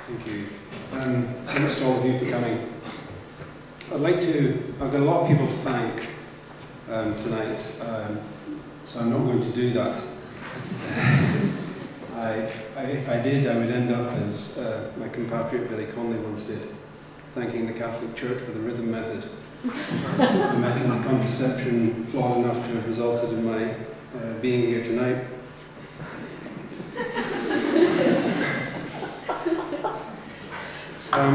Thank you. Thanks to all of you for coming. I've got a lot of people to thank tonight, so I'm not going to do that. If I did, I would end up as my compatriot Billy Connolly once did, thanking the Catholic Church for the rhythm method. A method of contraception flawed enough to have resulted in my being here tonight. I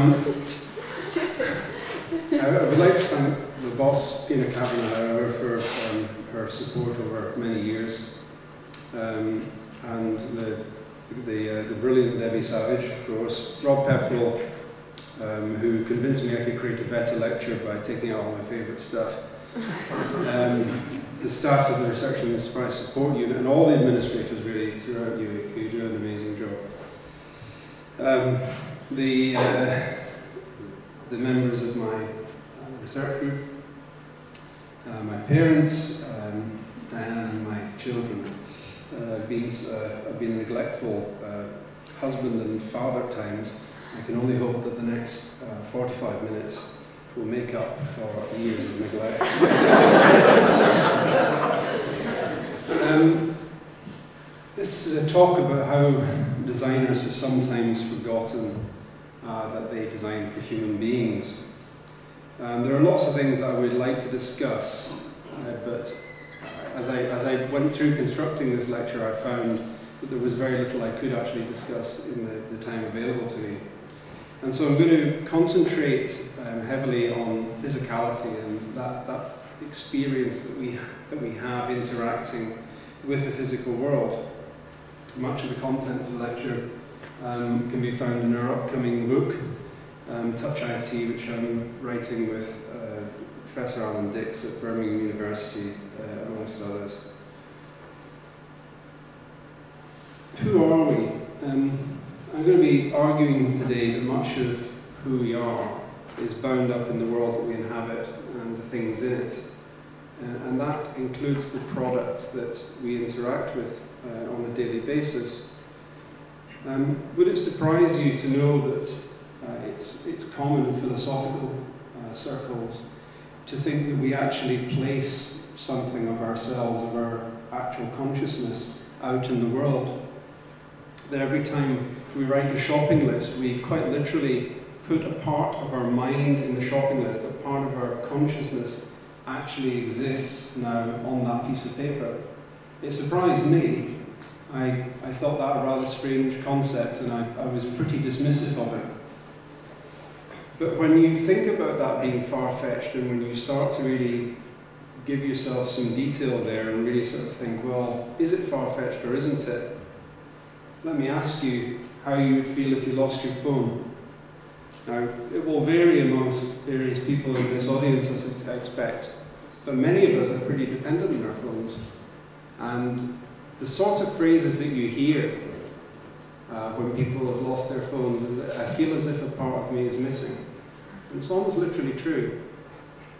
would like to thank the boss, Gina Kavanagh, however, for her support over many years, and the brilliant Debbie Savage, of course, Rob Pepperell, who convinced me I could create a better lecture by taking out all my favourite stuff, the staff of the Research and Enterprise Support Unit, and all the administrators really throughout UAC who do an amazing job. The members of my research group, my parents, and my children. I've been a neglectful husband and father at times. I can only hope that the next 45 minutes will make up for years of neglect. This is a talk about how designers have sometimes forgotten that they design for human beings. There are lots of things that I would like to discuss, but as I went through constructing this lecture, I found that there was very little I could actually discuss in the time available to me. And so I'm going to concentrate heavily on physicality and that experience that we have interacting with the physical world. Much of the content of the lecture can be found in our upcoming book, Touch IT, which I'm writing with Professor Alan Dix at Birmingham University, amongst others. Who are we? I'm going to be arguing today that much of who we are is bound up in the world that we inhabit and the things in it. And that includes the products that we interact with on a daily basis. Would it surprise you to know that it's common in philosophical circles to think that we actually place something of ourselves, of our actual consciousness, out in the world? That every time we write a shopping list, we quite literally put a part of our mind in the shopping list, a part of our consciousness actually exists now on that piece of paper. It surprised me. I thought that a rather strange concept, and I was pretty dismissive of it. But when you think about that being far-fetched, and when you start to really give yourself some detail there and really sort of think, well, is it far-fetched or isn't it? Let me ask you how you would feel if you lost your phone. Now, it will vary amongst various people in this audience, as I expect, but many of us are pretty dependent on our phones. And the sort of phrases that you hear when people have lost their phones is that I feel as if a part of me is missing. And it's almost literally true.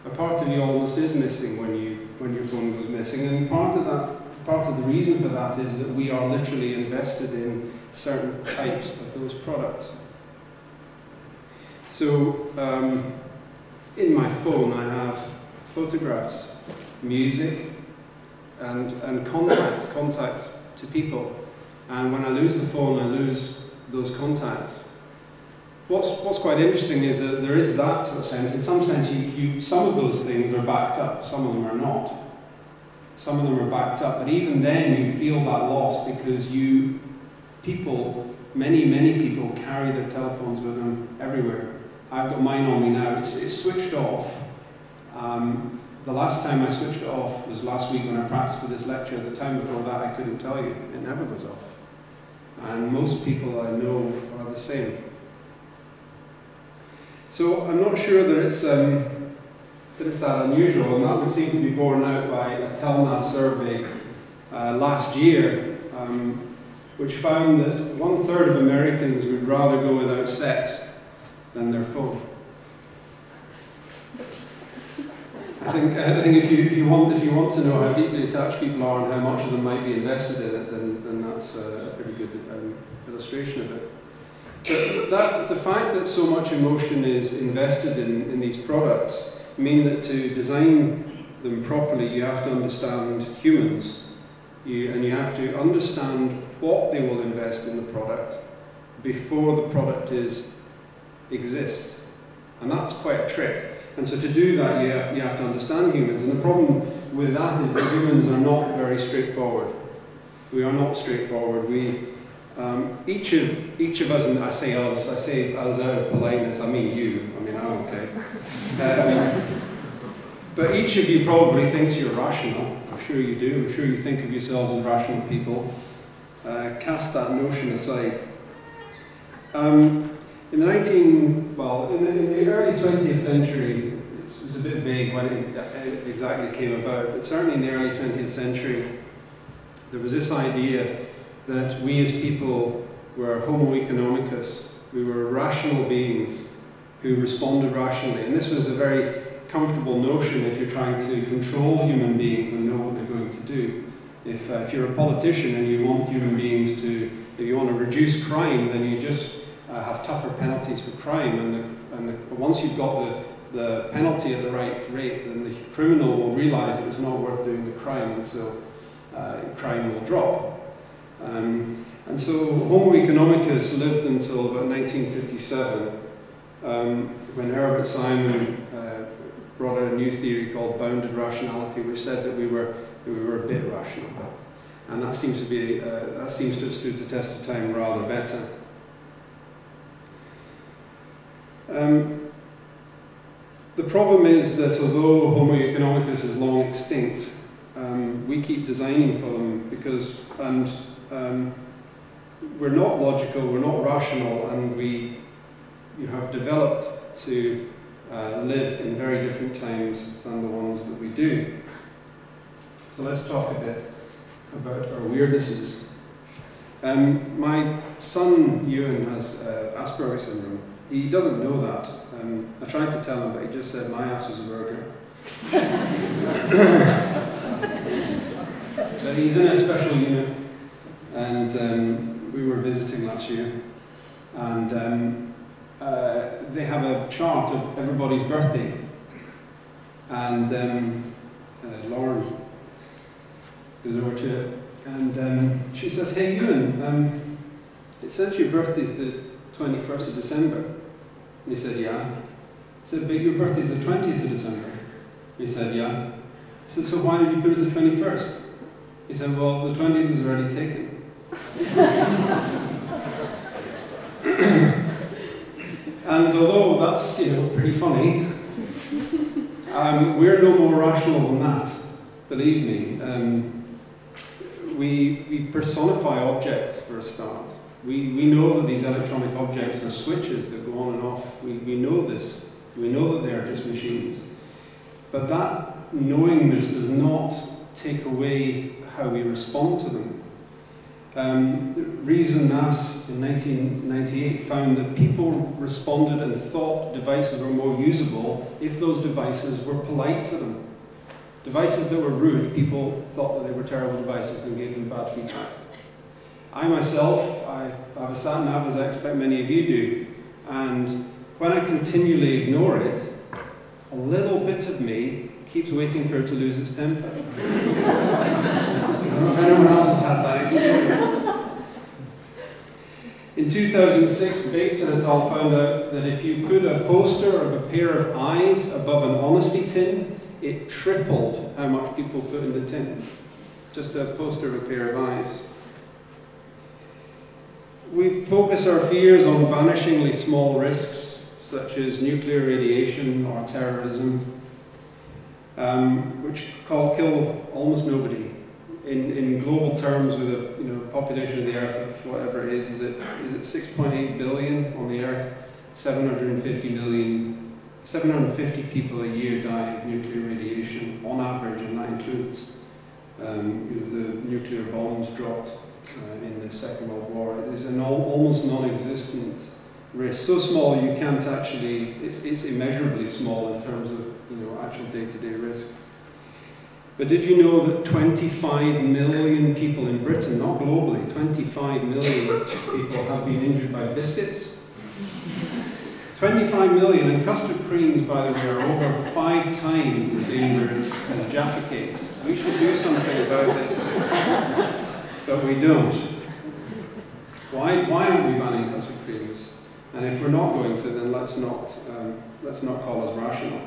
A part of you almost is missing when your phone goes missing, and part of the reason for that is that we are literally invested in certain types of those products. So, in my phone I have photographs, music, and contacts to people. And when I lose the phone, I lose those contacts. What's quite interesting is that there is that sort of sense. In some sense, some of those things are backed up, some of them are not. Some of them are backed up, but even then you feel that loss because many people carry their telephones with them everywhere. I've got mine on me now. It's switched off. The last time I switched it off was last week when I practiced for this lecture. The time before that I couldn't tell you. It never goes off. And most people I know are the same. So I'm not sure that it's that unusual, and that would seem to be borne out by a Telnav survey last year, which found that 1/3 of Americans would rather go without sex than their phone. I think if you want to know how deeply attached people are and how much of them. them, might be invested in it, then that's a pretty good illustration of it. So, I'm not sure that it's that unusual, and that would seem to be borne out by a Telnav survey last year, which found that 1/3 of Americans would rather go without sex than their phone. I think if you want to know how deeply attached people are and how much of them might be invested in it, then that's a pretty good illustration of it. But the fact that so much emotion is invested in these products mean that to design them properly, you have to understand humans. And you have to understand what they will invest in the product before the product exists. And that's quite a trick. And so to do that, you have to understand humans. And the problem with that is that humans are not very straightforward. We are not straightforward. Each of us, and I say us out of politeness, I mean you, I mean I'm okay. But each of you probably thinks you're rational. I'm sure you do. I'm sure you think of yourselves as rational people. Cast that notion aside. In the early 20th century, it was a bit vague when it exactly came about, but certainly in the early 20th century, there was this idea that we as people were Homoeconomicus. We were rational beings who responded rationally. And this was a very comfortable notion if you're trying to control human beings and know what they're going to do. If you're a politician and you want human beings to, if you want to reduce crime, then you just have tougher penalties for crime. Once you've got the penalty at the right rate, then the criminal will realize that it's not worth doing the crime, and so crime will drop. And so Homo economicus lived until about 1957, when Herbert Simon brought out a new theory called bounded rationality, which said that we were a bit rational, and that seems to have stood the test of time rather better. The problem is that although Homo economicus is long extinct, we keep designing for them because, we're not logical, we're not rational, and you have developed to live in very different times than the ones that we do. So let's talk a bit about our weirdnesses. My son Ewan has Asperger's syndrome. He doesn't know that. I tried to tell him, but he just said my ass was a burger. So he's in a special unit, and we were visiting last year, and they have a chart of everybody's birthday, and Lauren goes over to it, and she says, "Hey Ewan, it says your birthday's the 21st of December. And he said, "Yeah." I said, "But your birthday's the 20th of December. And he said, "Yeah." I said, "So why did you put it as the 21st? He said, "Well, the 20th was already taken." And although that's, pretty funny, we're no more rational than that, believe me. We personify objects for a start. We know that these electronic objects are switches that go on and off. We know this. We know that they are just machines. But that knowingness does not take away how we respond to them. Reeves and Nass in 1998 found that people responded and thought devices were more usable if those devices were polite to them. Devices that were rude, people thought that they were terrible devices and gave them bad feedback. I myself, I have a sat nav, as I expect many of you do, and when I continually ignore it, a little bit of me keeps waiting for it to lose its temper. I don't know if anyone else has had that experience. In 2006, Bates and et al. Found out that if you put a poster of a pair of eyes above an honesty tin, it tripled how much people put in the tin. Just a poster of a pair of eyes. We focus our fears on vanishingly small risks, such as nuclear radiation or terrorism, which kill almost nobody. In global terms, with a population of the Earth of whatever it is it 6.8 billion on the Earth, 750 people a year die of nuclear radiation on average, and that includes the nuclear bombs dropped in the Second World War. It is an almost non-existent risk. So small you can't actually, it's immeasurably small in terms of actual day-to-day risk. But did you know that 25 million people in Britain, not globally, 25 million people have been injured by biscuits? 25 million, and custard creams, by the way, are over 5 times as dangerous as Jaffa cakes. We should do something about this, but we don't. Why aren't we banning custard creams? And if we're not going to, then let's not call us rational.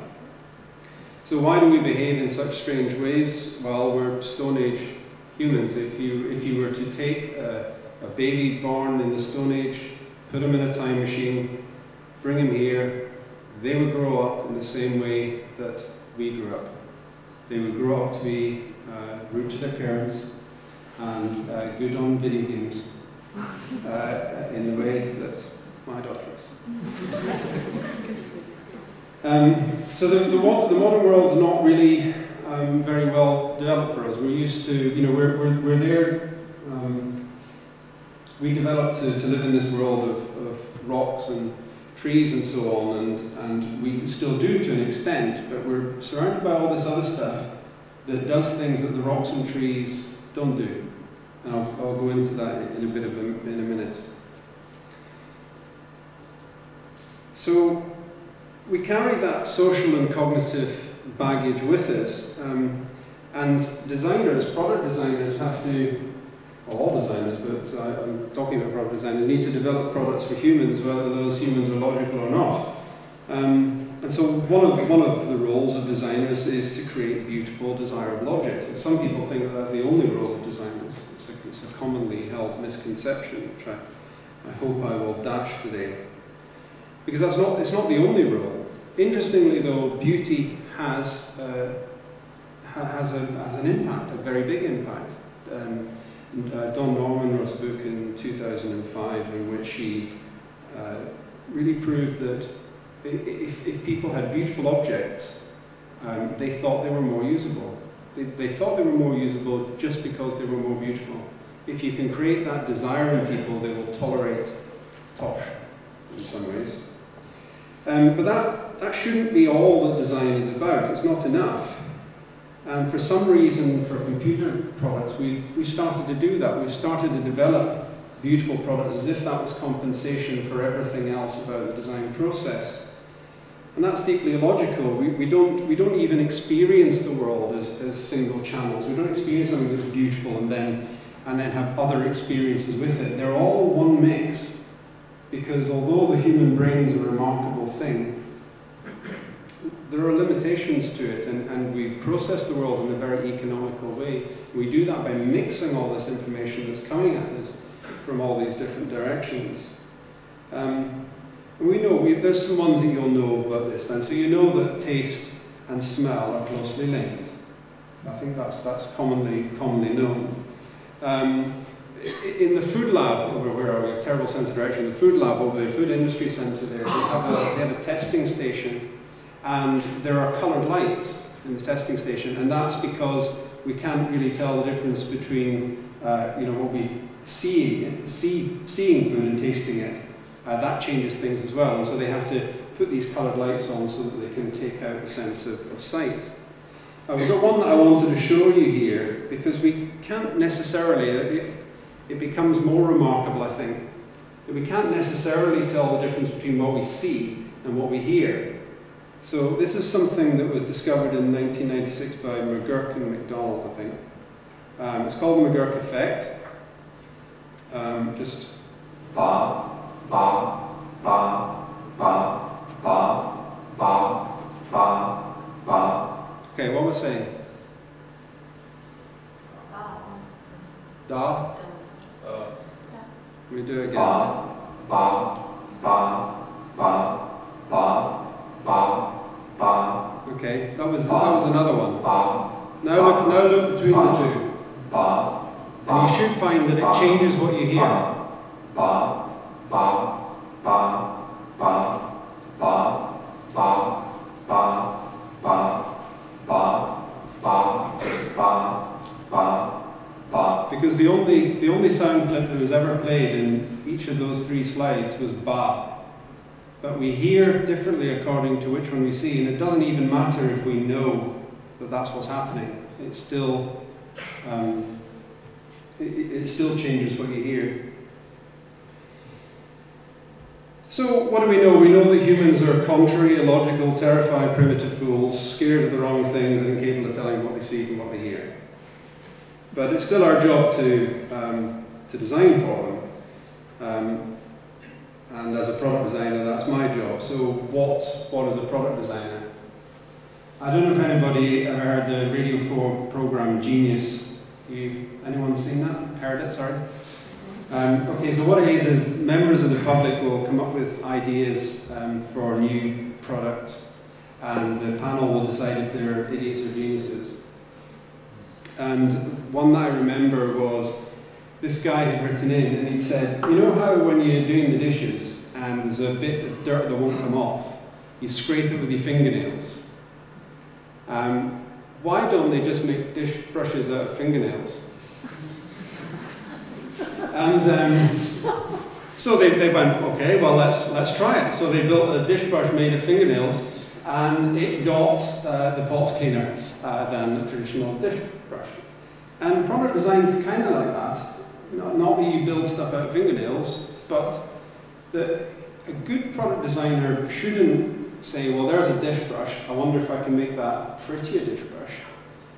So why do we behave in such strange ways? Well, we're Stone Age humans. If you were to take a baby born in the Stone Age, put him in a time machine, bring him here, they would grow up in the same way that we grew up. They would grow up to be rude to their parents and good on video games in the way that my daughter is. So the modern world's not really very well developed for us. We're used to, you know, we're there. We developed to live in this world of rocks and trees and so on, and we still do to an extent, but we're surrounded by all this other stuff that does things that the rocks and trees don't do. And I'll go into that in a minute. So we carry that social and cognitive baggage with us, and designers, product designers have to, well, all designers, but I'm talking about product designers, need to develop products for humans, whether those humans are logical or not. And so one of the roles of designers is to create beautiful, desirable objects. And some people think that that's the only role of designers. It's a commonly held misconception, which I hope I will dash today. Because it's not the only role. Interestingly though, beauty has an impact, a very big impact. Don Norman wrote a book in 2005 in which he really proved that if people had beautiful objects, they thought they were more usable. They thought they were more usable just because they were more beautiful. If you can create that desire in people, they will tolerate tosh in some ways. But that shouldn't be all that design is about. It's not enough. And for some reason, for computer products, we've started to do that. We've started to develop beautiful products as if that was compensation for everything else about the design process. And that's deeply illogical. We don't even experience the world as single channels. We don't experience something that's beautiful and then have other experiences with it. They're all one mix, because although the human brain's a remarkable thing, there are limitations to it, and we process the world in a very economical way. We do that by mixing all this information that's coming at us from all these different directions. We know, there's some ones that you'll know about this then. So you know that taste and smell are closely linked. I think that's commonly known. In the food lab over where are we? A terrible sense of direction. The food lab over there, food industry centre there, they have a testing station. And there are coloured lights in the testing station, and that's because we can't really tell the difference between what we seeing food and tasting it. That changes things as well, and so they have to put these coloured lights on so that they can take out the sense of sight. We've got one that I wanted to show you here, because we can't necessarily, it becomes more remarkable, I think, that we can't necessarily tell the difference between what we see and what we hear. So this is something that was discovered in 1996 by McGurk and McDonald, I think. It's called the McGurk effect. Just ba, ba, ba, ba, ba, ba, ba, ba. Okay, what was I saying? Da. Let me do it again. Ba, ba, ba, ba, ba. Ba, ba. Okay, that was another one. Ba, now look between the two. Ba, and you should find that it changes what you hear. Ba, ba, ba, ba, ba, ba, ba, ba, ba, ba, ba, ba, ba. Because the only sound clip that was ever played in each of those three slides was ba. But we hear differently according to which one we see, and it doesn't even matter if we know that that's what's happening. It still changes what you hear. So what do we know? We know that humans are contrary, illogical, terrified, primitive fools, scared of the wrong things and incapable of telling what they see from what they hear. But it's still our job to design for them. And as a product designer, that's my job. So what is a product designer? I don't know if anybody ever heard the Radio 4 program Genius. Anyone seen that? Heard it, sorry? Okay, so what it is members of the public will come up with ideas for new products, and the panel will decide if they're idiots or geniuses. And one that I remember was, this guy had written in and he'd said, you know how when you're doing the dishes and there's a bit of dirt that won't come off, you scrape it with your fingernails? Why don't they just make dish brushes out of fingernails? And so they went, okay, well let's try it. So they built a dish brush made of fingernails, and it got the pots cleaner than a traditional dish brush. And product design's kind of like that. Not that you build stuff out of fingernails, but a good product designer shouldn't say, well, there's a dish brush, I wonder if I can make that a prettier dish brush.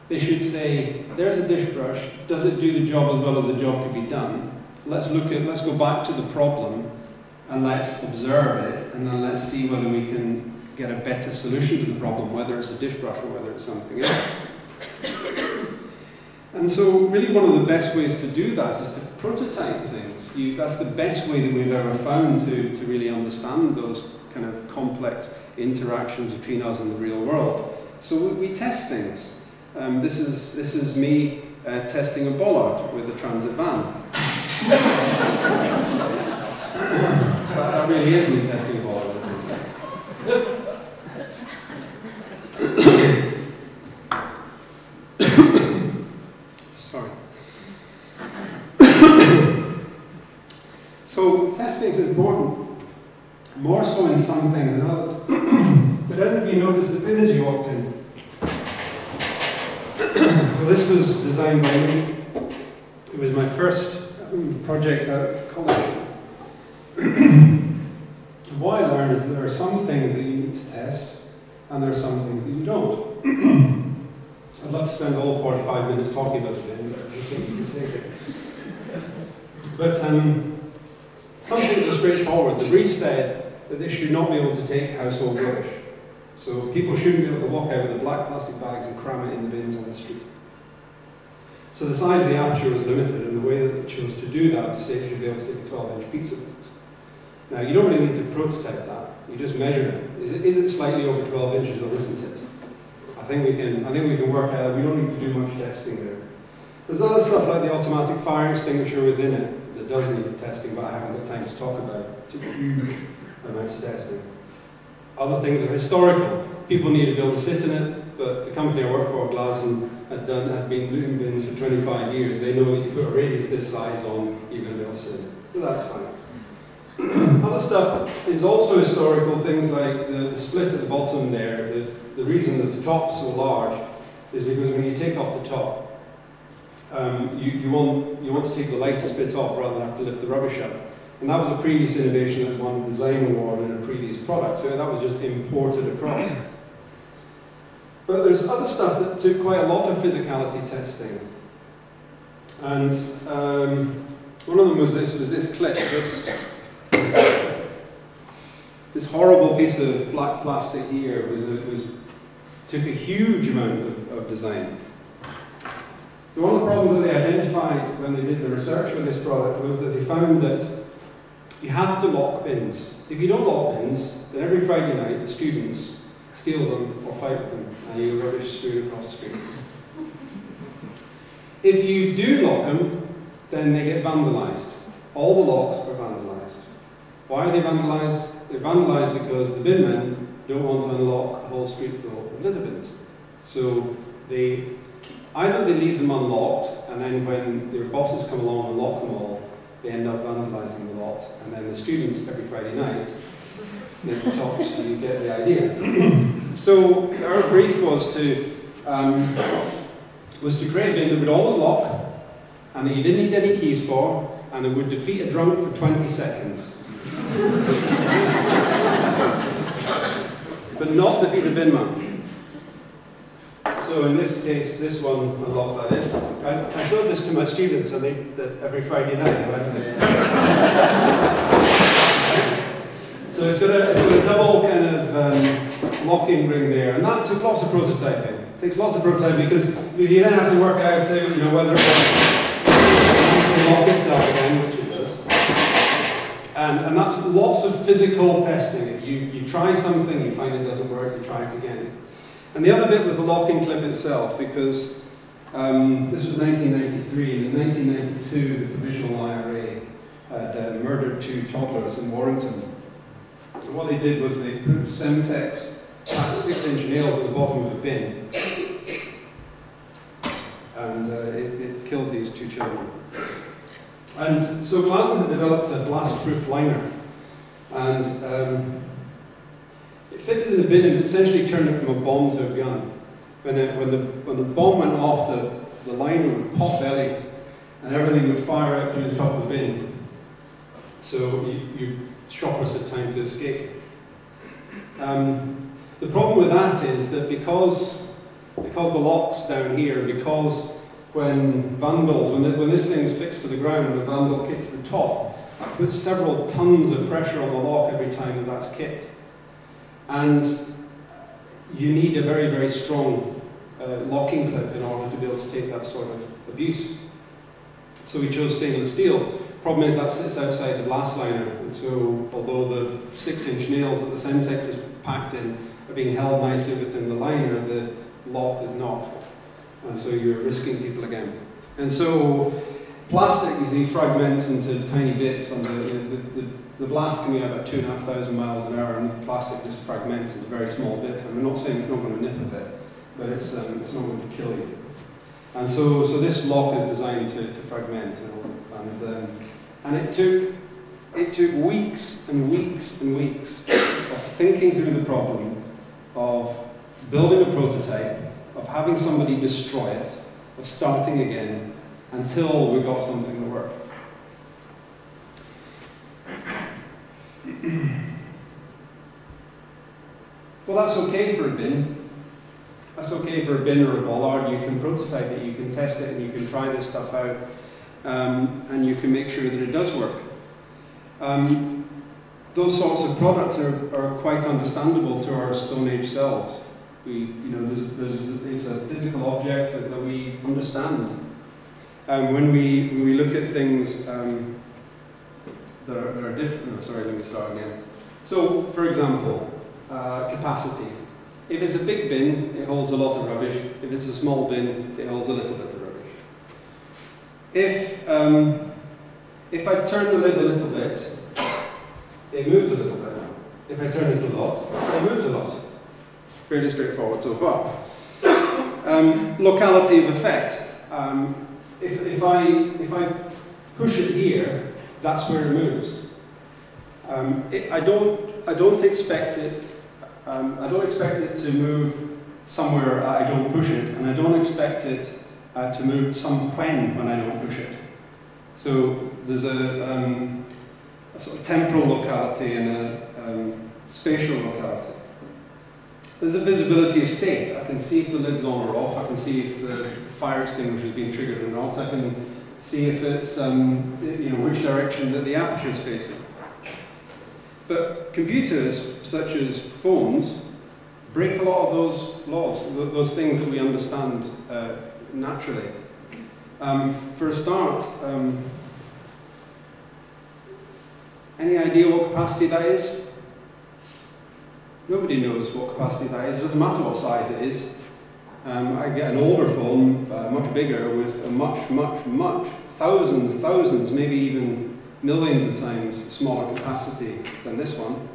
They should say, there's a dish brush, does it do the job as well as the job could be done? Let's go back to the problem and let's observe it, and then let's see whether we can get a better solution to the problem, whether it's a dish brush or whether it's something else. And so really one of the best ways to do that is to prototype things. That's the best way that we've ever found to really understand those kind of complex interactions between us and the real world. So we test things. This is me testing a bollard with a transit van. That really is me testing a bollard with a transit van. Sorry. So testing is important, more so in some things than others. Did any of you notice the bin as you walked in? Well, this was designed by me. It was my first project out of college. What I learned is that there are some things that you need to test, and there are some things that you don't. I'd love to spend all 45 minutes talking about it then, but I think you can take it. But some things are straightforward. The brief said that this should not be able to take household rubbish. So people shouldn't be able to walk out with the black plastic bags and cram it in the bins on the street. So the size of the aperture was limited, and the way that it chose to do that was to say it should be able to take a 12-inch pizza box. Now, you don't really need to prototype that. You just measure it. Is it slightly over 12 inches or isn't it? I think we can work out. We don't need to do much testing there. There's other stuff like the automatic fire extinguisher within it that does need testing, but I haven't got time to talk about it. Too huge amounts of testing. Other things are historical. People need to be able to sit in it, but the company I work for, Glasgow, had been doing bins for 25 years. They know if you put a radius this size on, you're going to be able to sit in it. But that's fine. Other stuff is also historical, things like the split at the bottom there. The reason that the top's so large is because when you take off the top, you want to take the lightest bit off rather than have to lift the rubbish up. And that was a previous innovation that won the design award in a previous product, so that was just imported across. But there's other stuff that took quite a lot of physicality testing. And one of them was this clip, this horrible piece of black plastic here took a huge amount of design. So one of the problems that they identified when they did the research for this product was that they found that you have to lock bins. If you don't lock bins, then every Friday night the students steal them or fight with them, and you rubbish strewn across the street. If you do lock them, then they get vandalised. All the locks are vandalised. Why are they vandalised? They're vandalised because the bin men don't want to unlock a whole street full of litter bins. So either they leave them unlocked, and then when their bosses come along and lock them all, they end up vandalising the lot, and then the students every Friday night make the top, so you get the idea. So our brief was to create a bin that would always lock, and that you didn't need any keys for, and it would defeat a drunk for 20 seconds. But not defeat a bin man. So in this case, this one unlocks like this. I showed this to my students, and every Friday night. So it's got a double kind of locking ring there, and that took lots of prototyping. It takes lots of prototyping because you then have to work out, whether it will lock itself again, which it does. And that's lots of physical testing. You try something, you find it doesn't work, you try it again. And the other bit was the locking clip itself, because this was 1993, and in 1992 the Provisional IRA had murdered 2 toddlers in Warrington. And what they did was they put Semtex 6-inch nails at the bottom of a bin, and it killed these 2 children. And so Glasgow had developed a blast-proof liner, and it fitted in the bin and essentially turned it from a bomb to a gun. When the bomb went off, the liner would pop belly, and everything would fire out through the top of the bin. So shoppers had time to escape. The problem with that is that because the lock's down here, because when this thing's fixed to the ground, the vandal kicks the top, it puts several tons of pressure on the lock every time that's kicked. And you need a very, very strong locking clip in order to be able to take that sort of abuse. So we chose stainless steel. Problem is that sits outside the blast liner, and so although the 6-inch nails that the Semtex is packed in are being held nicely within the liner, the lock is not. And so you're risking people again. And so plastic usually fragments into tiny bits, and the blast can be about 2,500 miles an hour, and plastic just fragments into very small bits. And I'm not saying it's not going to nip a bit, but it's not going to kill you. And so this lock is designed to fragment, and it took weeks and weeks and weeks of thinking through the problem, of building a prototype, of having somebody destroy it, of starting again, until we got something to work. Well, that's okay for a bin. That's okay for a bin or a bollard. You can prototype it, you can test it, and you can try this stuff out, and you can make sure that it does work. Those sorts of products are quite understandable to our Stone Age selves. It's a physical object that we understand. When we look at things that are different. No, sorry, let me start again. So, for example, capacity. If it's a big bin, it holds a lot of rubbish. If it's a small bin, it holds a little bit of rubbish. If I turn the lid a little bit, it moves a little bit. If I turn it a lot, it moves a lot. Fairly straightforward so far. Locality of effect. If I push it here, that's where it moves. I don't expect it. I don't expect it to move somewhere I don't push it, and I don't expect it to move when I don't push it. So there's a sort of temporal locality and a spatial locality. There's a visibility of state. I can see if the lid's on or off. I can see if the fire extinguisher has been triggered or not. I can see if it's which direction that the aperture is facing. But computers, such as phones, break a lot of those laws, those things that we understand naturally. For a start, any idea what capacity that is? Nobody knows what capacity that is. It doesn't matter what size it is. I get an older phone, much bigger, with a much, thousands, maybe even millions of times smaller capacity than this one.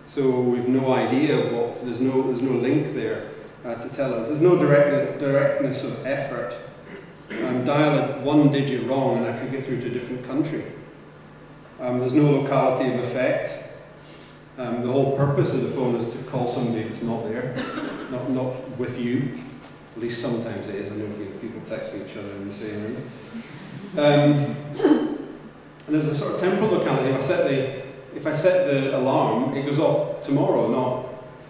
So we've no idea there's no link there to tell us. There's no directness of effort. Dial it one digit wrong and I could get through to a different country. There's no locality of effect. The whole purpose of the phone is to call somebody that's not there, not with you. At least sometimes it is. I know people texting each other in the same room. And there's a sort of temporal locality. If I set the alarm, it goes off tomorrow, not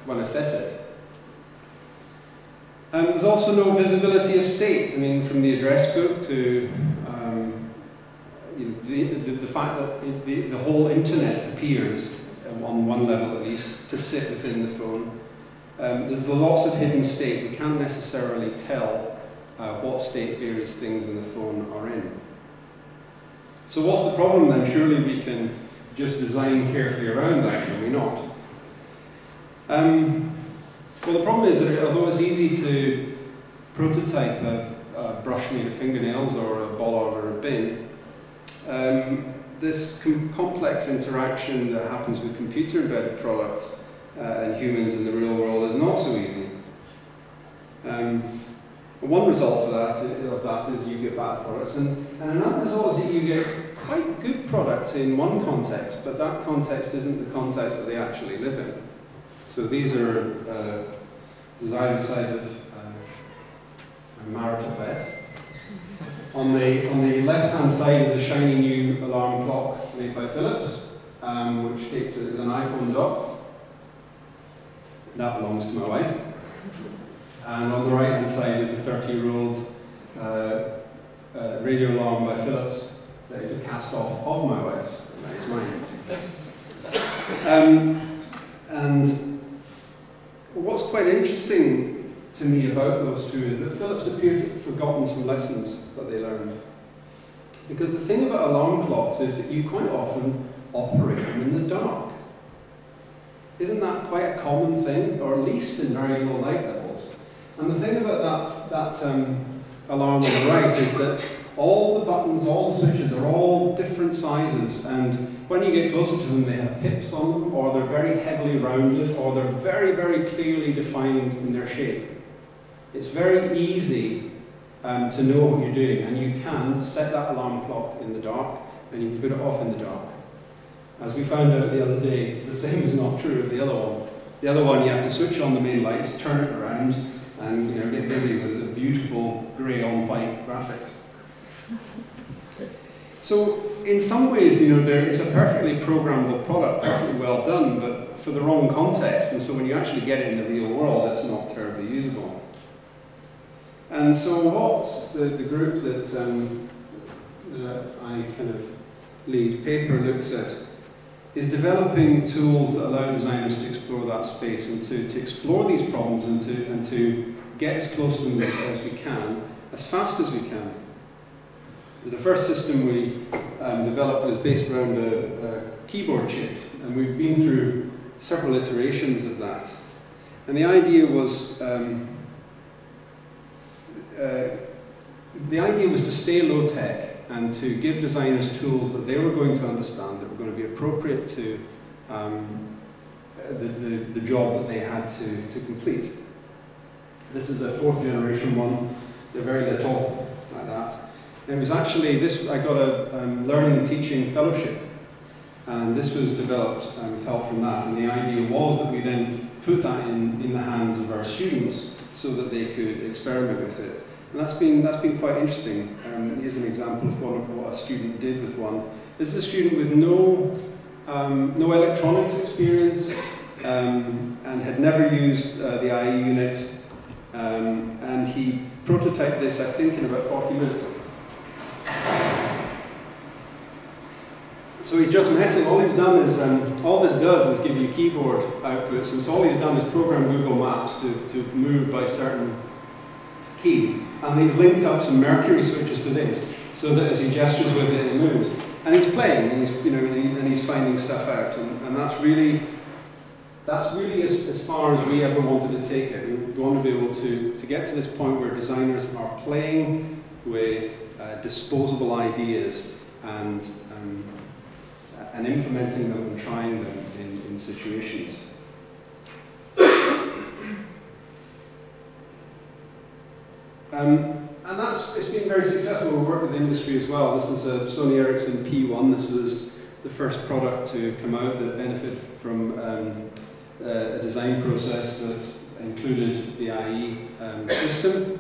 when I set it. There's also no visibility of state. I mean, from the address book to the fact that the whole internet appears, on one level at least, to sit within the phone. There's lots of hidden state. We can't necessarily tell what state various things in the phone are in. So what's the problem then? Surely we can just design carefully around that, can we not? Well, the problem is that although it's easy to prototype a brush made of fingernails or a bollard or a bin, this complex interaction that happens with computer-embedded products and humans in the real world is not so easy. One result of that is you get bad products, and another result is that you get quite good products in one context, but that context isn't the context that they actually live in. So these are this is either side of a marital bed. On the left-hand side is a shiny new alarm clock made by Philips, which takes it as an iPhone dock. That belongs to my wife. And on the right-hand side is a 30-year-old radio alarm by Philips that is a cast-off of my wife's. That is mine. And what's quite interesting to me about those two is that Philips appear to have forgotten some lessons that they learned. Because the thing about alarm clocks is that you quite often operate them in the dark. Isn't that quite a common thing, or at least in very low light levels? And the thing about that alarm on the right is that all the buttons, all the switches are all different sizes, and when you get closer to them they have pips on them, or they're very heavily rounded, or they're very, very clearly defined in their shape. It's very easy to know what you're doing, and you can set that alarm clock in the dark, and you can put it off in the dark. As we found out the other day, the same is not true of the other one. The other one, you have to switch on the main lights, turn it around, and get busy with the beautiful grey on white graphics. So in some ways, it's a perfectly programmable product, perfectly well done, but for the wrong context. And so when you actually get it in the real world, it's not terribly usable. And so what the group that I kind of lead, Paper, looks at is developing tools that allow designers to explore that space and to explore these problems and to get as close to them as we can, as fast as we can. The first system we developed was based around a keyboard chip, and we've been through several iterations of that. And the idea was to stay low tech and to give designers tools that they were going to understand, that were going to be appropriate to the job that they had to complete. This is a 4th generation one. They're very little, like that. And it was actually I got a learning and teaching fellowship, and this was developed with help from that. And the idea was that we then put that in the hands of our students so that they could experiment with it. And that's been quite interesting. Here's an example of what a student did with one. This is a student with no electronics experience and had never used the IE unit, and he prototyped this, I think, in about 40 minutes. So he's just messing. All he's done is, all this does is give you keyboard outputs, and so all he's done is program Google Maps to move by certain keys. And he's linked up some Mercury switches to this, so that as he gestures with it, it moves. And he's playing, and he's finding stuff out, and that's really as far as we ever wanted to take it. We want to be able to get to this point where designers are playing with disposable ideas and implementing them and trying them in situations. And it's been very successful. We work with industry as well. This is a Sony Ericsson P1. This was the first product to come out that benefited from a design process that included the IE system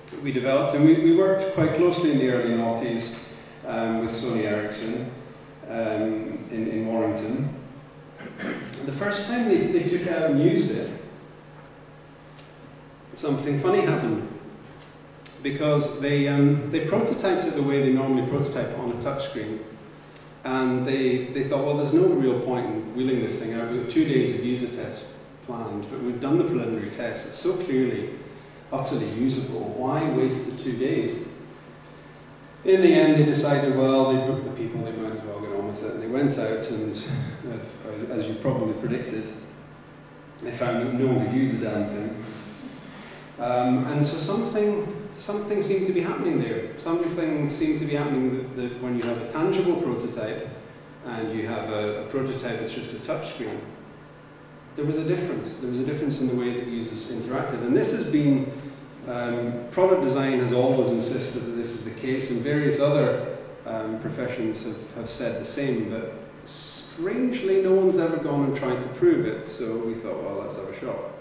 that we developed. And we worked quite closely in the early noughties with Sony Ericsson in Warrington. The first time they took it out and used it, something funny happened. Because they prototyped it the way they normally prototype it on a touchscreen. And they thought, well, there's no real point in wheeling this thing out. We've got 2 days of user tests planned, but we've done the preliminary tests. It's so clearly utterly usable. Why waste the 2 days? In the end, they decided, well, they booked the people, they might as well get on with it. And they went out and, as you probably predicted, they found that no one could use the damn thing. And so something seemed to be happening there. Something seemed to be happening that when you have a tangible prototype and you have a prototype that's just a touch screen, there was a difference. There was a difference in the way that users interacted. And this has been, product design has always insisted that this is the case, and various other professions have said the same, but strangely no one's ever gone and tried to prove it, so we thought, well, let's have a shot.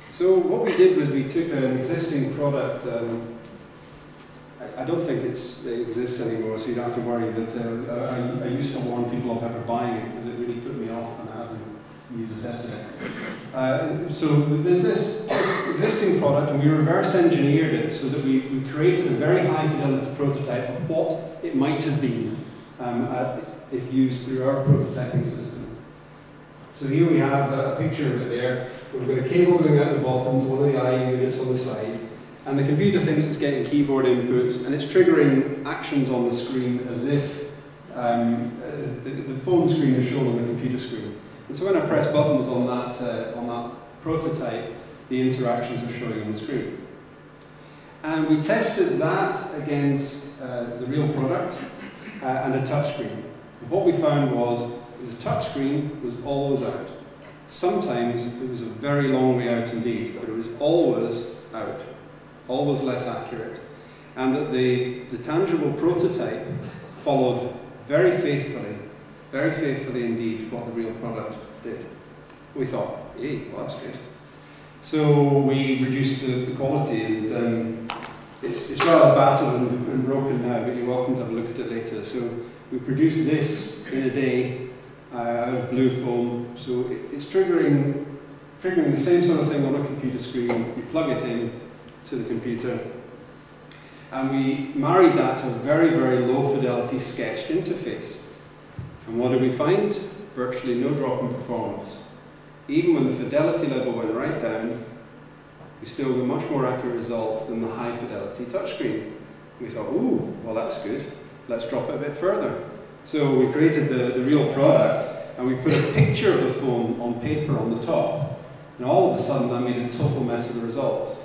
So what we did was we took an existing product, I don't think it exists anymore, so you don't have to worry, but I used to warn people off ever buying it because it really put me off and I haven't used it tested. So there's this existing product, and we reverse engineered it so that we created a very high fidelity prototype of what it might have been if used through our prototyping system. So here we have a picture of it there. We've got a cable going out the bottom to one of the I units on the side, and the computer thinks it's getting keyboard inputs, and it's triggering actions on the screen as if the phone screen is shown on the computer screen. And so when I press buttons on that prototype, the interactions are showing on the screen. And we tested that against the real product and a touchscreen. What we found was the touchscreen was always out. Sometimes it was a very long way out indeed, but it was always out, always less accurate. And that the tangible prototype followed very faithfully indeed what the real product did. We thought, hey, well, that's good. So we reduced the quality, and it's rather battered and broken now, but you're welcome to have a look at it later. So we produced this in a day out of blue foam, so it's triggering the same sort of thing on a computer screen. You plug it in to the computer, and we married that to a very, very low fidelity sketched interface. And what did we find? Virtually no drop in performance. Even when the fidelity level went right down, we still got much more accurate results than the high fidelity touchscreen. We thought, ooh, well, that's good. Let's drop it a bit further. So we created the real product, and we put a picture of the phone on paper on the top. And all of a sudden, that made a total mess of the results.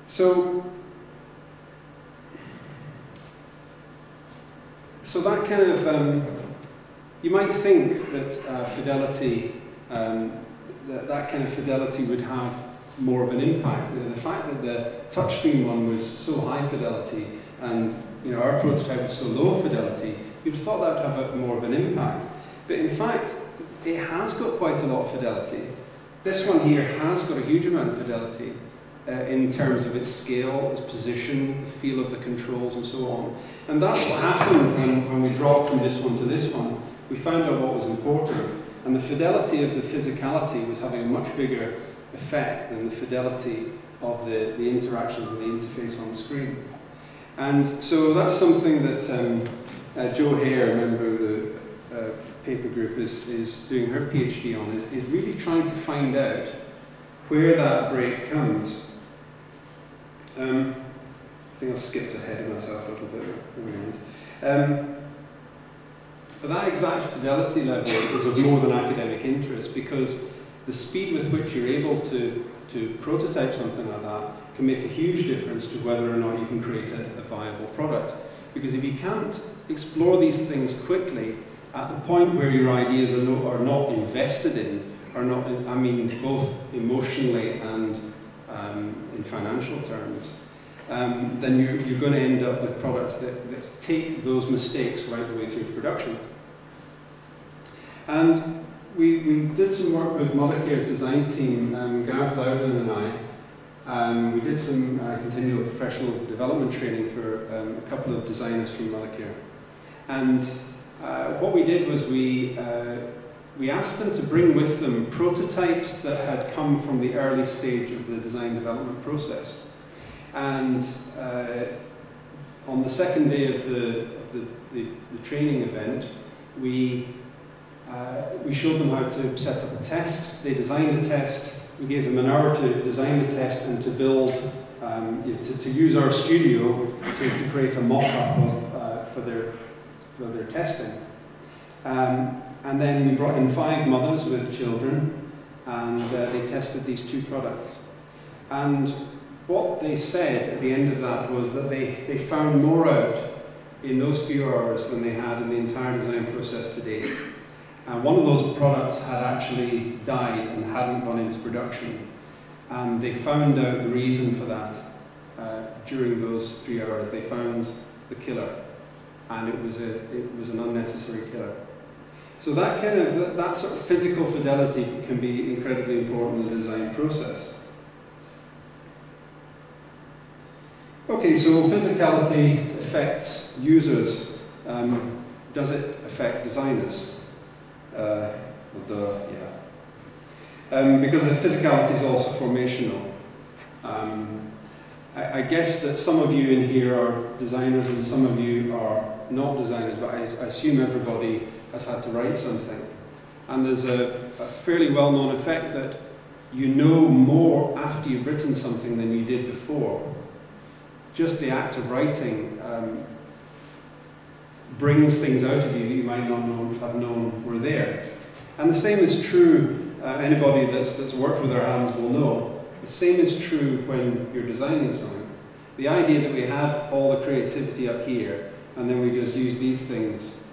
So that kind of, you might think that fidelity, that kind of fidelity would have more of an impact. The fact that the touchscreen one was so high fidelity and our prototype was so low fidelity, you'd have thought that would have more of an impact. But in fact, it has got quite a lot of fidelity. This one here has got a huge amount of fidelity in terms of its scale, its position, the feel of the controls, and so on. And that's what happened when we dropped from this one to this one. We found out what was important, and the fidelity of the physicality was having a much bigger effect than the fidelity of the interactions and the interface on screen. And so that's something that Jo Hare, a member of the paper group, is doing her PhD on, is really trying to find out where that break comes. I think I've skipped ahead of myself a little bit. But that exact fidelity level is of more than academic interest, because the speed with which you're able to prototype something like that can make a huge difference to whether or not you can create a viable product. Because if you can't explore these things quickly at the point where your ideas are not invested in, I mean both emotionally and in financial terms, then you're going to end up with products that take those mistakes right the way through production. And we did some work with Mothercare's design team, Gareth Loudon and I, We did some continual professional development training for a couple of designers from Malaria. And what we did was we asked them to bring with them prototypes that had come from the early stage of the design development process. And on the second day of the training event, we showed them how to set up a test. They designed a test. We gave them an hour to design the test and to build, to use our studio to create a mock-up for their testing. And then we brought in 5 mothers with children, and they tested these 2 products. And what they said at the end of that was that they found more out in those few hours than they had in the entire design process to date. And one of those products had actually died and hadn't gone into production. And they found out the reason for that during those 3 hours. They found the killer, and it was an unnecessary killer. So that sort of physical fidelity can be incredibly important in the design process. Okay, so physicality affects users. Does it affect designers? Because the physicality is also formational. I guess that some of you in here are designers and some of you are not designers, but I assume everybody has had to write something. And there's a fairly well-known effect that you know more after you've written something than you did before. Just the act of writing brings things out of you that you might not have known were there. And the same is true, anybody that's worked with their hands will know, the same is true when you're designing something. The idea that we have all the creativity up here, and then we just use these things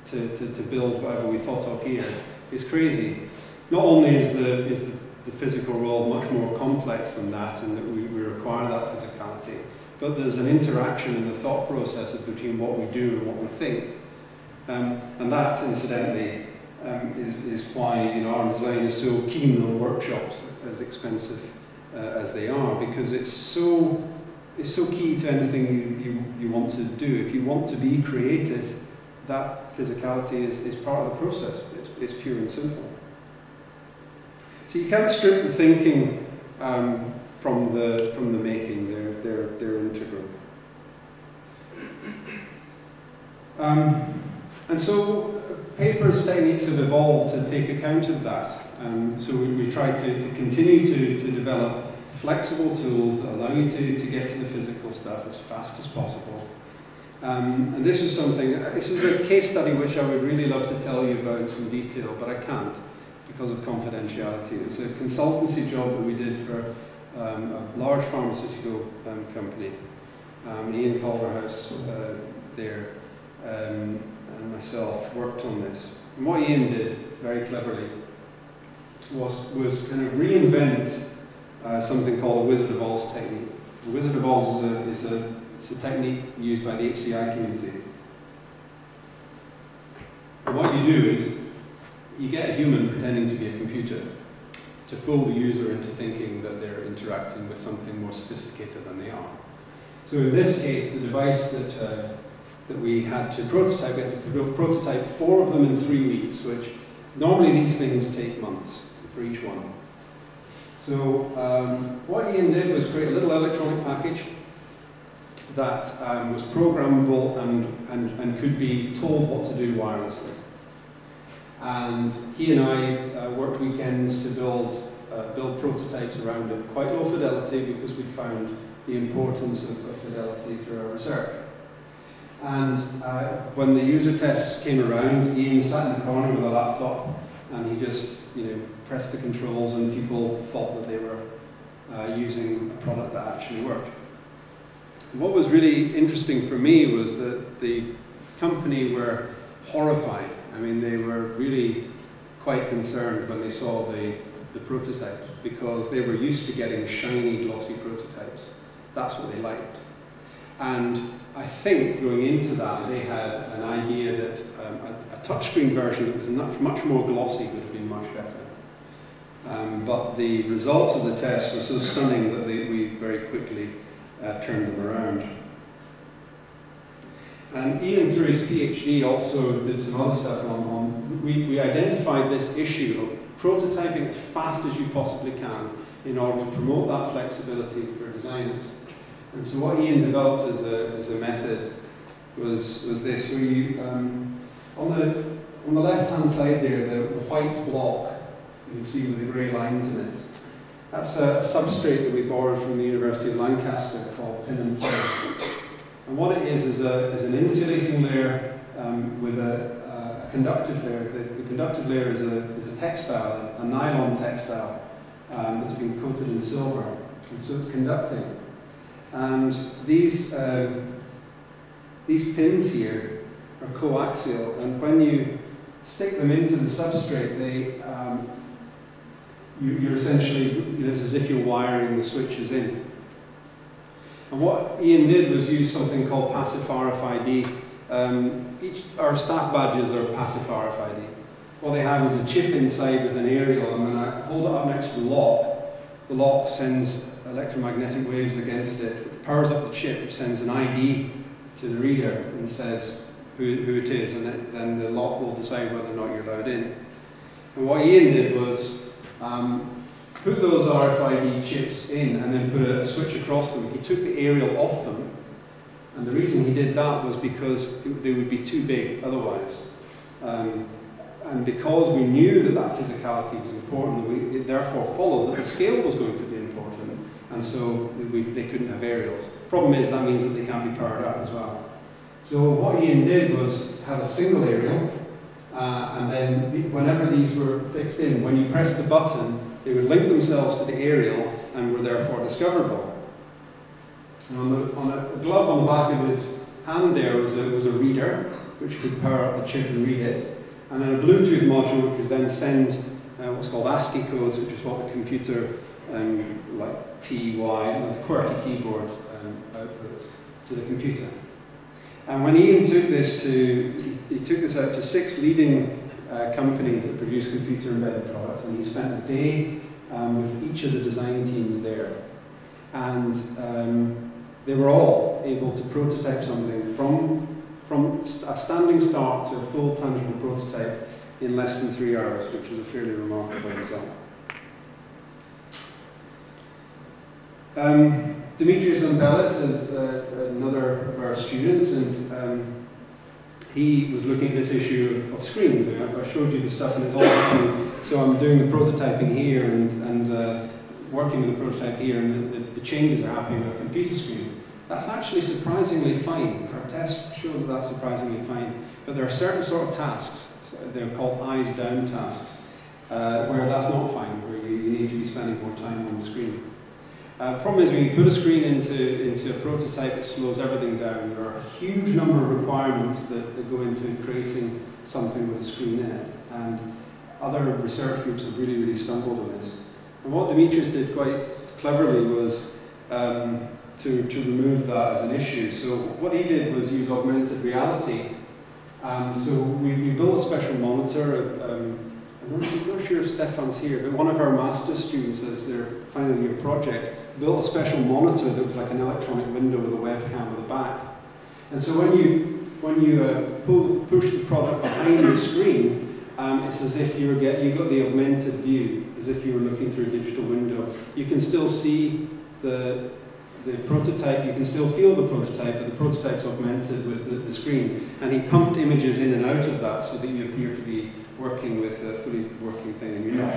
to build whatever we thought of here, is crazy. Not only is the physical world much more complex than that, and that we require that physicality, but there's an interaction in the thought process between what we do and what we think. And that, incidentally, is why our design is so keen on workshops, as expensive as they are, because it's so key to anything you want to do. If you want to be creative, that physicality is part of the process. It's pure and simple. So you can't strip the thinking from the making. They're integral. And so Paper's techniques have evolved to take account of that. So we try to continue to develop flexible tools that allow you to get to the physical stuff as fast as possible. And this was a case study which I would really love to tell you about in some detail, but I can't because of confidentiality. It's a consultancy job that we did for a large pharmaceutical company. Ian Culverhouse there and myself worked on this. And what Ian did, very cleverly, was kind of reinvent something called the Wizard of Oz technique. The Wizard of Oz is a technique used by the HCI community. And what you do is you get a human pretending to be a computer to fool the user into thinking that they're interacting with something more sophisticated than they are. So in this case, the device that we had to prototype, we had to prototype 4 of them in 3 weeks, which normally these things take months for each one. So what Ian did was create a little electronic package that was programmable and could be told what to do wirelessly. And he and I worked weekends to build prototypes around it, quite low fidelity because we'd found the importance of fidelity through our research. And when the user tests came around, Ian sat in the corner with a laptop and he just pressed the controls, and people thought that they were using a product that actually worked. What was really interesting for me was that the company were horrified. I mean, they were really quite concerned when they saw the prototypes, because they were used to getting shiny, glossy prototypes. That's what they liked. And I think going into that, they had an idea that a touchscreen version that was much more glossy would have been much better. But the results of the test were so stunning that we very quickly turned them around. And Ian, through his PhD, also did some other stuff we identified this issue of prototyping as fast as you possibly can in order to promote that flexibility for designers. And so what Ian developed as a method was this, where you, on the left-hand side there, the white block, you can see with the grey lines in it. That's a substrate that we borrowed from the University of Lancaster called pin and play. And what it is an insulating layer with a conductive layer. The conductive layer is a textile, a nylon textile that's been coated in silver, and so it's conducting. And these pins here are coaxial, and when you stick them into the substrate, you're essentially, it's as if you're wiring the switches in. And what Ian did was use something called passive RFID. Our staff badges are passive RFID. What they have is a chip inside with an aerial, and when I hold it up next to the lock sends electromagnetic waves against it. It powers up the chip, which sends an ID to the reader and says who it is, and then the lock will decide whether or not you're allowed in. And what Ian did was put those RFID chips in and then put a switch across them. He took the aerial off them, and the reason he did that was because they would be too big otherwise. And because we knew that physicality was important, it therefore followed that the scale was going to be important, and so they couldn't have aerials. Problem is, that means that they can't be powered up as well. So what Ian did was have a single aerial, and then whenever these were fixed in, when you pressed the button, they would link themselves to the aerial and were therefore discoverable. And on a glove on the back of his hand there was a reader, which could power up the chip and read it. And then a Bluetooth module, which would then send what's called ASCII codes, which is what the computer, like TY, the QWERTY keyboard outputs to the computer. And when Ian took this he took this out to 6 leading companies that produce computer embedded products, and he spent a day with each of the design teams there. And they were all able to prototype something from a standing start to a full tangible prototype in less than 3 hours, which is a fairly remarkable result. Dimitris Zambellis is another of our students, and he was looking at this issue of screens. I showed you the stuff and it's all happening. So I'm doing the prototyping here and working with the prototype here, and the changes are happening on a computer screen. That's actually surprisingly fine. Our tests show that that's surprisingly fine. But there are certain sort of tasks, they're called eyes down tasks, where that's not fine, where you need to be spending more time on the screen. Problem is, when you put a screen into a prototype, it slows everything down. There are a huge number of requirements that go into creating something with a screen in it. And other research groups have really stumbled on this. And what Dimitris did quite cleverly was to remove that as an issue. So what he did was use augmented reality. So we built a special monitor. I'm not sure if Stefan's here, but one of our master's students, as their final year project, built a special monitor that was like an electronic window with a webcam at the back. And so when you push the product behind the screen, it's as if you got the augmented view, as if you were looking through a digital window. You can still see the prototype, you can still feel the prototype, but the prototype's augmented with the screen. And he pumped images in and out of that so that you appear to be working with a fully working thing, and you're not.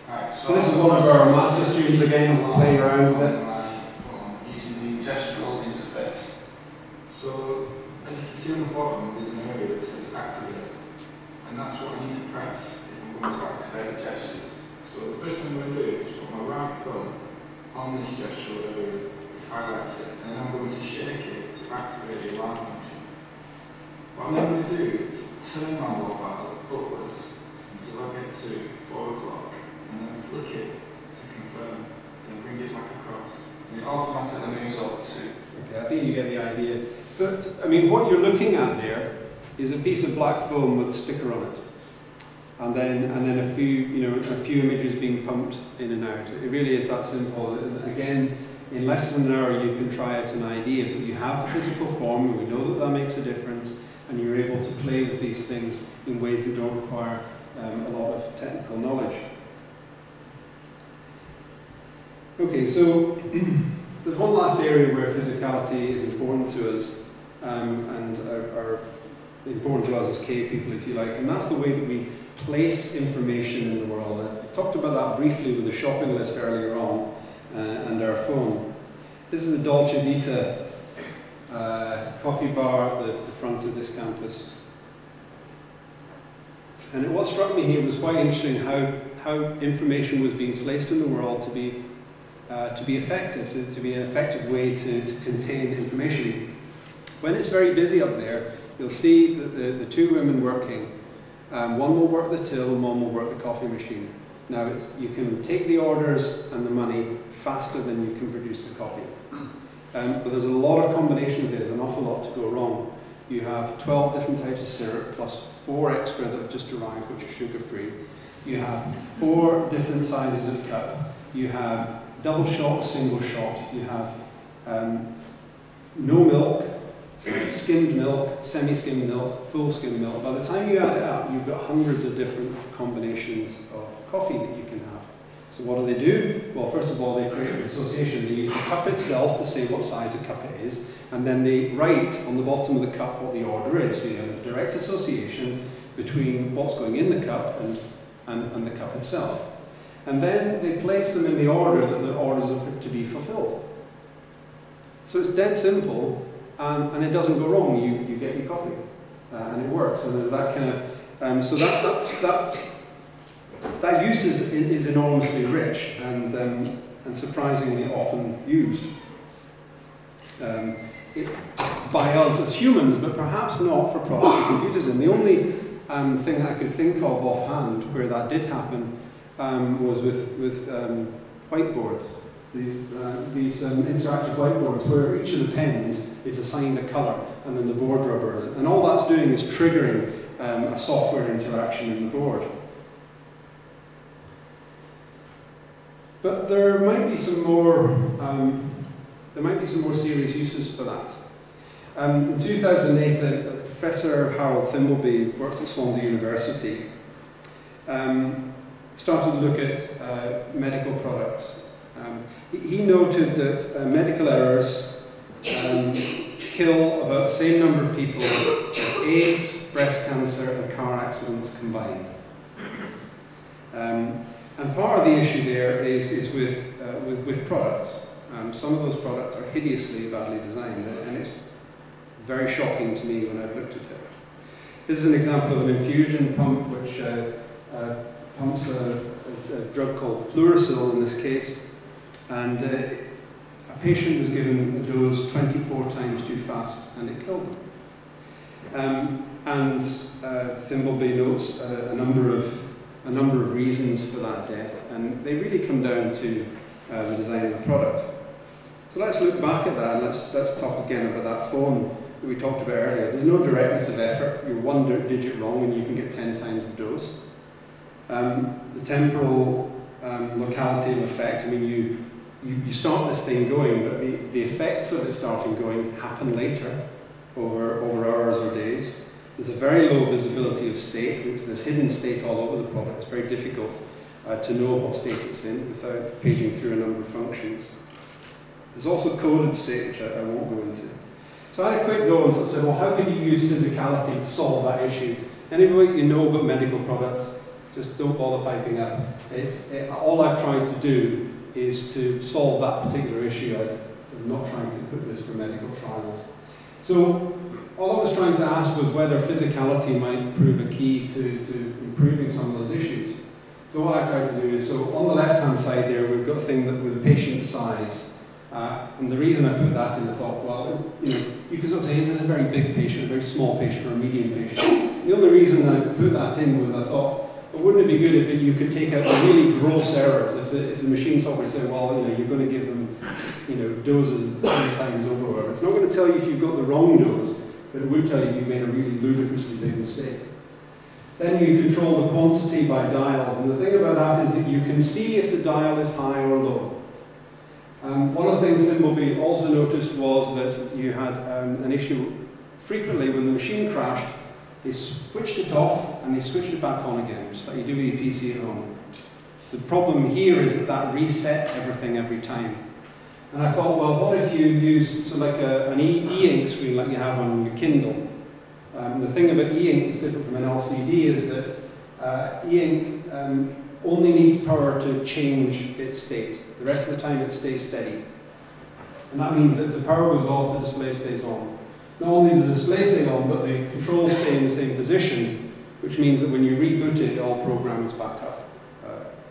Right, so this is one of our master students again playing around with it. Using the gestural interface. So as you can see on the bottom, there's an area that says activate, and that's what I need to press if I'm going to activate the gestures. So the first thing I'm going to do is put my right thumb on this gestural area, which highlights it, and then I'm going to shake it to activate the alarm function. What I'm going to do is turn my mobile upwards until I get to 4 o'clock, and then flick it to confirm, then bring it back across. And it automatically moves up to. Okay, I think you get the idea. But, I mean, what you're looking at there is a piece of black foam with a sticker on it. and then a few images being pumped in and out. It really is that simple. And again, in less than an hour you can try out an idea, but you have the physical form, and we know that that makes a difference, and you're able to play with these things in ways that don't require a lot of technical knowledge. Okay, so there's one last area where physicality is important to us, and are important to us as cave people, if you like, and that's the way that we place information in the world. I talked about that briefly with the shopping list earlier on, and our phone. This is the Dolce Vita coffee bar at the front of this campus. And what struck me here was quite interesting how information was being placed in the world to be effective, to be an effective way to contain information. When it's very busy up there, you'll see that the two women working, one will work the till and one will work the coffee machine. Now, you can take the orders and the money faster than you can produce the coffee. But there's a lot of combinations there, there's an awful lot to go wrong. You have 12 different types of syrup, plus 4 extra that have just arrived, which are sugar-free. You have 4 different sizes of cup. You have double shot, single shot. You have no milk, skimmed milk, semi-skimmed milk, full skimmed milk. By the time you add it up, you've got hundreds of different combinations of coffee that you can have. So what do? Well, first of all, they create an association. They use the cup itself to say what size a cup it is, and then they write on the bottom of the cup what the order is. So you have a direct association between what's going in the cup and the cup itself. And then they place them in the order that the orders are to be fulfilled. So it's dead simple, and it doesn't go wrong. You get your coffee, and it works. And there's that kind of so that use is enormously rich and surprisingly often used by us as humans, but perhaps not for products or computers. And the only thing I could think of offhand where that did happen was with whiteboards. These interactive whiteboards where each of the pens is assigned a colour, and then the board rubbers, and all that's doing is triggering a software interaction in the board. But there might be some more serious uses for that. In 2008, Professor Harold Thimbleby works at Swansea University. Started to look at medical products. He noted that medical errors kill about the same number of people as AIDS, breast cancer, and car accidents combined. And part of the issue there is with products. Some of those products are hideously badly designed, and it's very shocking to me when I've looked at it. This is an example of an infusion pump which pumps a drug called Flintstones in this case, and a patient was given a dose 24 times too fast, and it killed them. Thimbleby notes a number of reasons for that death, and they really come down to the design of the product. So let's look back at that, and let's talk again about that phone that we talked about earlier. There's no directness of effort. You're one digit wrong and you can get 10 times the dose. The temporal locality of effect, I mean, you start this thing going, but the effects of it starting going happen later, over hours or days. There's a very low visibility of state, which there's hidden state all over the product. It's very difficult to know what state it's in without paging through a number of functions. There's also coded state, which I won't go into. So I had a quick go and sort of said, well, how can you use physicality to solve that issue? Anybody you know about medical products, just don't bother piping up. All I've tried to do is to solve that particular issue. I'm not trying to put this for medical trials. So all I was trying to ask was whether physicality might prove a key to improving some of those issues. So what I tried to do is, so on the left-hand side there, we've got a thing that with a patient size. And the reason I put that in, I thought, well, you could sort of say, is this a very big patient, a very small patient, or a medium patient? The only reason I put that in was I thought, well, wouldn't it be good if you could take out the really gross errors? If the machine software said, well, you're going to give them, doses 10 times over. It's not going to tell you if you've got the wrong dose, but it would tell you you've made a really ludicrously big mistake. Then you control the quantity by dials, and the thing about that is that you can see if the dial is high or low. One of the things that Moby also noticed was that you had an issue frequently when the machine crashed. They switched it off and they switched it back on again, just like you do with your PC at home. The problem here is that that reset everything every time. And I thought, well, what if you used like an e-ink screen like you have on your Kindle? The thing about e-ink that's different from an LCD is that e-ink only needs power to change its state. The rest of the time it stays steady. And that means that if the power goes off, the display stays on. Not only does the display stay on, but the controls stay in the same position, which means that when you reboot it, it all programs back up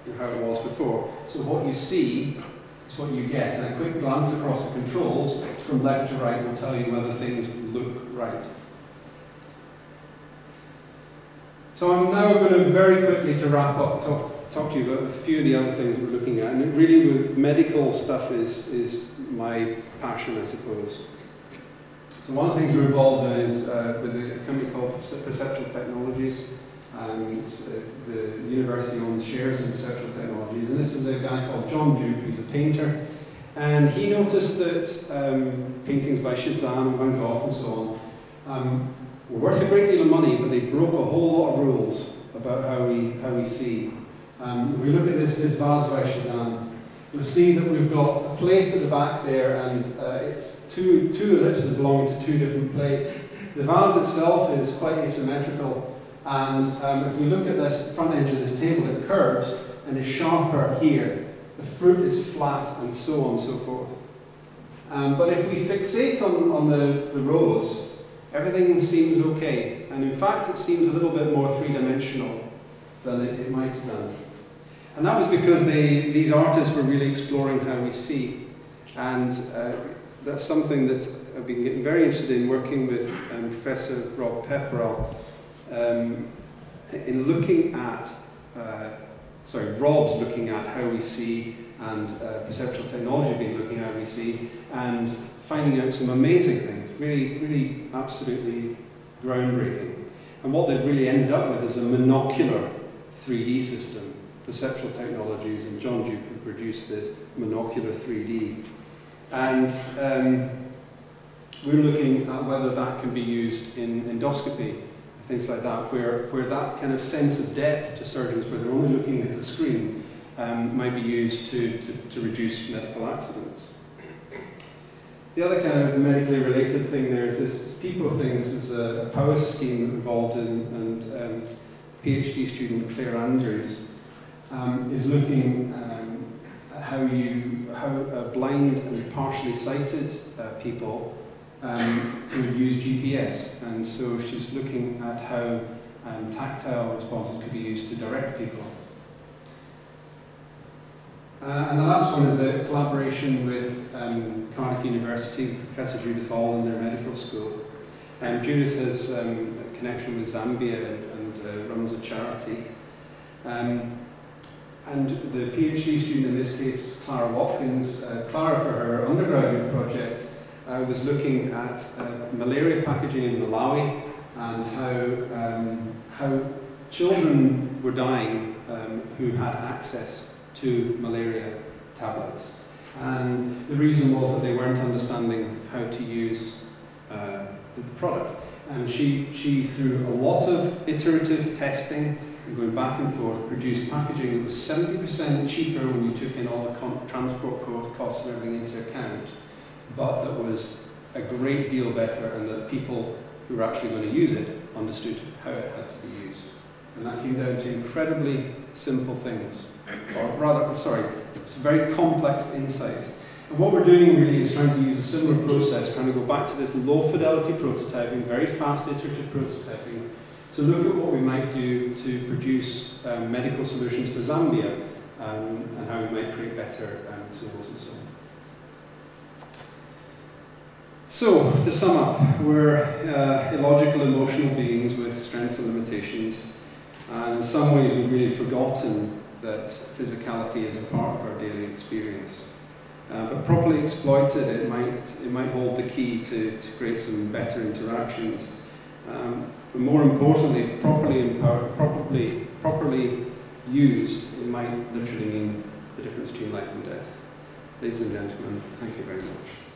in how it was before. So what you see is what you get. And a quick glance across the controls from left to right will tell you whether things look right. So I'm now going to very quickly, to wrap up, talk to you about a few of the other things we're looking at. And really, medical stuff is my passion, I suppose. So one of the things we're involved in is with a company called Perceptual Technologies. The university owns shares in Perceptual Technologies. And this is a guy called John Duke, who's a painter. And he noticed that paintings by Cézanne and Van Gogh and so on were worth a great deal of money, but they broke a whole lot of rules about how we see. If we look at this vase by Cézanne, you'll see that we've got a plate at the back there, and it's two ellipses belonging to two different plates. The vase itself is quite asymmetrical, and if we look at this front edge of this table, it curves and is sharper here. The fruit is flat, and so on and so forth. But if we fixate on the rows, everything seems okay, and in fact it seems a little bit more three-dimensional than it might have done. And that was because these artists were really exploring how we see, and that's something that I've been getting very interested in working with Professor Rob Pepperell in looking at, Rob's looking at how we see, and Perceptual Technology been looking at how we see, and finding out some amazing things, really absolutely groundbreaking. And what they've really ended up with is a monocular 3D system. Perceptual Technologies and John Duke have produced this monocular 3D. And we're looking at whether that can be used in endoscopy, things like that, where that kind of sense of depth to surgeons, where they're only looking at the screen, might be used to reduce medical accidents. The other kind of medically related thing there is this PIPO thing. This is a power scheme involved in, and PhD student Claire Andrews is looking at how blind and partially sighted people could use GPS. And so she's looking at how tactile responses could be used to direct people. And the last one is a collaboration with Cardiff University, Professor Judith Hall in their medical school. Judith has a connection with Zambia and runs a charity. And the PhD student in this case, Clara Watkins, Clara for her undergraduate project was looking at malaria packaging in Malawi and how children were dying who had access to malaria tablets. And the reason was that they weren't understanding how to use the product. And she, through a lot of iterative testing and going back and forth, produced packaging that was 70% cheaper when you took in all the transport costs and everything into account, but that was a great deal better, and that people who were actually going to use it understood how it had to be used. And that came down to incredibly simple things, or rather, sorry, it's a very complex insight. And what we're doing really is trying to use a similar process, trying to go back to this low fidelity prototyping, very fast iterative prototyping, to look at what we might do to produce medical solutions for Zambia, and how we might create better tools and so on. So, to sum up, we're illogical, emotional beings with strengths and limitations, and in some ways we've really forgotten that physicality is a part of our daily experience. But properly exploited, it might hold the key to create some better interactions. But more importantly, properly used, it might literally mean the difference between life and death. Ladies and gentlemen, thank you very much.